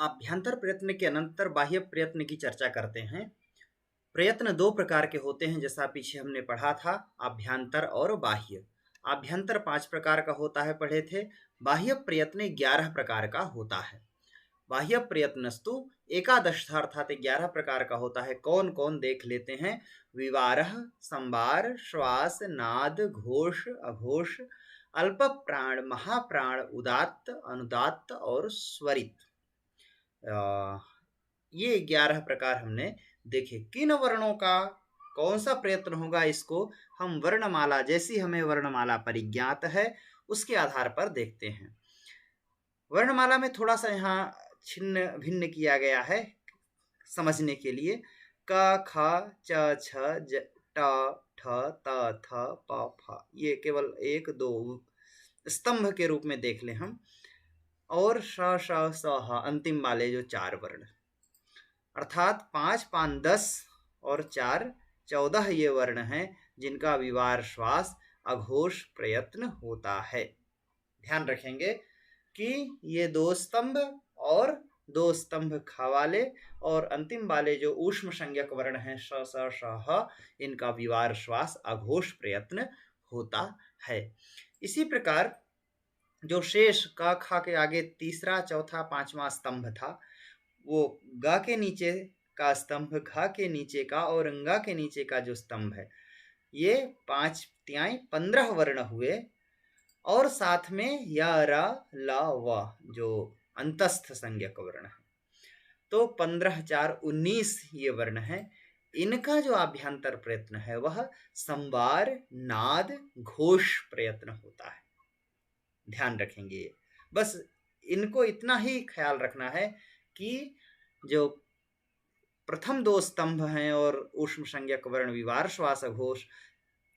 आभ्यंतर प्रयत्न के अनंतर बाह्य प्रयत्न की चर्चा करते हैं। प्रयत्न दो प्रकार के होते हैं, जैसा पीछे हमने पढ़ा था, आभ्यंतर और बाह्य। आभ्यंतर 5 प्रकार का होता है, पढ़े थे। बाह्य प्रयत्न 11 प्रकार का होता है। बाह्य प्रयत्नस्तु एकादश अर्थात 11 प्रकार का होता है। कौन कौन देख लेते हैं। विवारः, संवार, श्वास, नाद, घोष, अघोष, अल्प प्राण, महाप्राण, उदात्त, अनुदात्त और स्वरित। ये 11 प्रकार हमने देखे। किन वर्णों का कौन सा प्रयत्न होगा, इसको हम वर्णमाला, जैसी हमें वर्णमाला परिज्ञात है उसके आधार पर देखते हैं। वर्णमाला में थोड़ा सा यहाँ छिन्न भिन्न किया गया है समझने के लिए। क, ख, च, छ, ज, ट, ठ, त, थ, प, फ, ये केवल 1-2 स्तंभ के रूप में देख लें हम। और श, श, स, ह अंतिम वाले जो 4 वर्ण, अर्थात 5, 5, 10 और 4, 14 ये वर्ण हैं जिनका विवार श्वास अघोष प्रयत्न होता है। ध्यान रखेंगे कि ये 2 स्तंभ और 2 स्तंभ ख वाले और अंतिम वाले जो ऊष्म संज्ञक वर्ण हैं श, स, श, ह, इनका विवार श्वास अघोष प्रयत्न होता है। इसी प्रकार जो शेष क, ख के आगे तीसरा, चौथा, 5वां स्तंभ था, वो ग के नीचे का स्तंभ, घ के नीचे का और ङ के नीचे का जो स्तंभ है, ये 5 तिहाई 15 वर्ण हुए। और साथ में य, र, ल, व जो अंतस्थ संज्ञक वर्ण है, तो 15, 4, 19 ये वर्ण है। इनका जो आभ्यंतर प्रयत्न है वह संवार, नाद, घोष प्रयत्न होता है। ध्यान रखेंगे। बस इनको इतना ही ख्याल रखना है कि जो प्रथम 2 स्तंभ हैं और ऊष्म संज्ञक वर्ण विवार श्वास अघोष,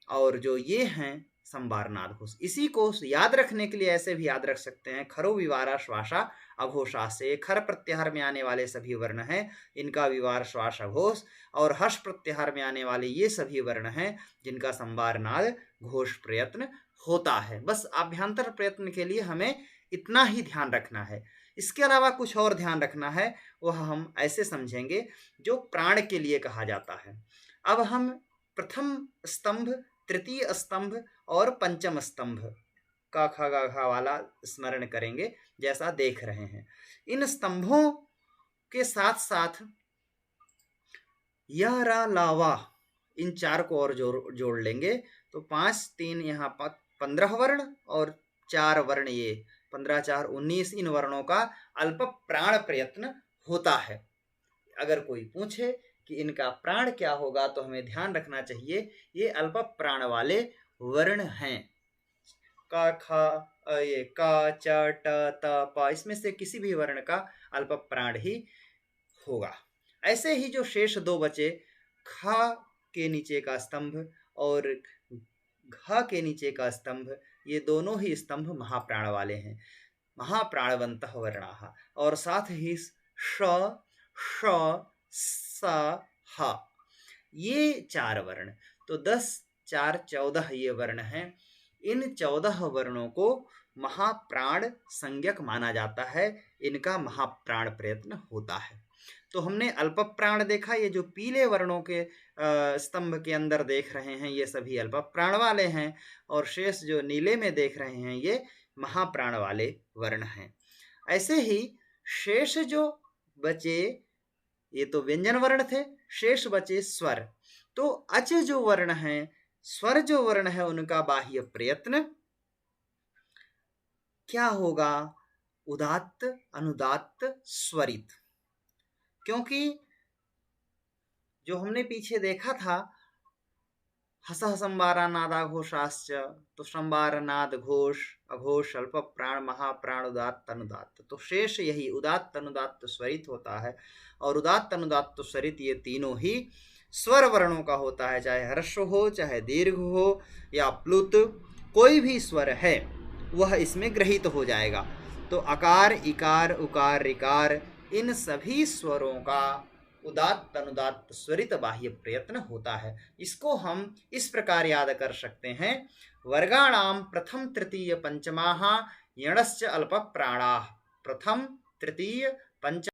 और जो ये हैं संवार, नाद, घोष, इसी को याद रखने के लिए ऐसे भी याद रख सकते हैं। खरो विवारा श्वासा अघोषा से खर प्रत्याहार में आने वाले सभी वर्ण हैं, इनका विवार श्वास अघोष, और हर्ष प्रत्याहार में आने वाले ये सभी वर्ण हैं जिनका संवार, नाद, घोष प्रयत्न होता है। बस आभ्यंतर प्रयत्न के लिए हमें इतना ही ध्यान रखना है। इसके अलावा कुछ और ध्यान रखना है, वह हम ऐसे समझेंगे जो प्राण के लिए कहा जाता है। अब हम प्रथम स्तंभ, तृतीय स्तंभ और पंचम स्तंभ का ख ग घ वाला स्मरण करेंगे, जैसा देख रहे हैं। इन स्तंभों के साथ साथ य, र, ल, व, इन 4 को और जोड़ लेंगे तो 5, 3 यहाँ 15 वर्ण और 4 वर्ण, ये 15, 4, 19, इन वर्णों का अल्प प्राण प्रयत्न होता है। अगर कोई पूछे कि इनका प्राण क्या होगा तो हमें ध्यान रखना चाहिए ये अल्प प्राण वाले वर्ण हैं। क, ख, ये क, च, ट, त, प, इसमें से किसी भी वर्ण का अल्प प्राण ही होगा। ऐसे ही जो शेष 2 बचे, ख के नीचे का स्तंभ और घ के नीचे का स्तंभ, ये दोनों ही स्तंभ महाप्राण वाले हैं, महाप्राणवंतः वर्णाः। और साथ ही श, श, स, ह, ये 4 वर्ण, तो 10, 4, 14 ये वर्ण हैं। इन 14 वर्णों को महाप्राण संज्ञक माना जाता है, इनका महाप्राण प्रयत्न होता है। तो हमने अल्प प्राण देखा, ये जो पीले वर्णों के स्तंभ के अंदर देख रहे हैं ये सभी अल्प प्राण वाले हैं, और शेष जो नीले में देख रहे हैं ये महाप्राण वाले वर्ण हैं। ऐसे ही शेष जो बचे, ये तो व्यंजन वर्ण थे, शेष बचे स्वर। तो अच जो वर्ण है, स्वर जो वर्ण है, उनका बाह्य प्रयत्न क्या होगा, उदात्त, अनुदात्त, स्वरित। क्योंकि जो हमने पीछे देखा था हसः संवारा नादाघोषाश्च, तो संवार, नाद, घोष, अघोष, अल्प प्राण, महाप्राण, उदात्त, अनुदात्त, तो शेष यही उदात्त, अनुदात्त, स्वरित होता है। और उदात्त, अनुदात्त, स्वरित ये तीनों ही स्वर वर्णों का होता है, चाहे हर्ष हो, चाहे दीर्घ हो या प्लुत, कोई भी स्वर है वह इसमें ग्रहित हो जाएगा। तो अकार, इकार, उकार, ऋकार, इन सभी स्वरों का उदात्त, अनुदात्त, स्वरित बाह्य प्रयत्न होता है। इसको हम इस प्रकार याद कर सकते हैं। वर्गाणाम प्रथम, तृतीय, पंचमाः यणश्च अल्प प्राणाः। प्रथम, तृतीय, पंचम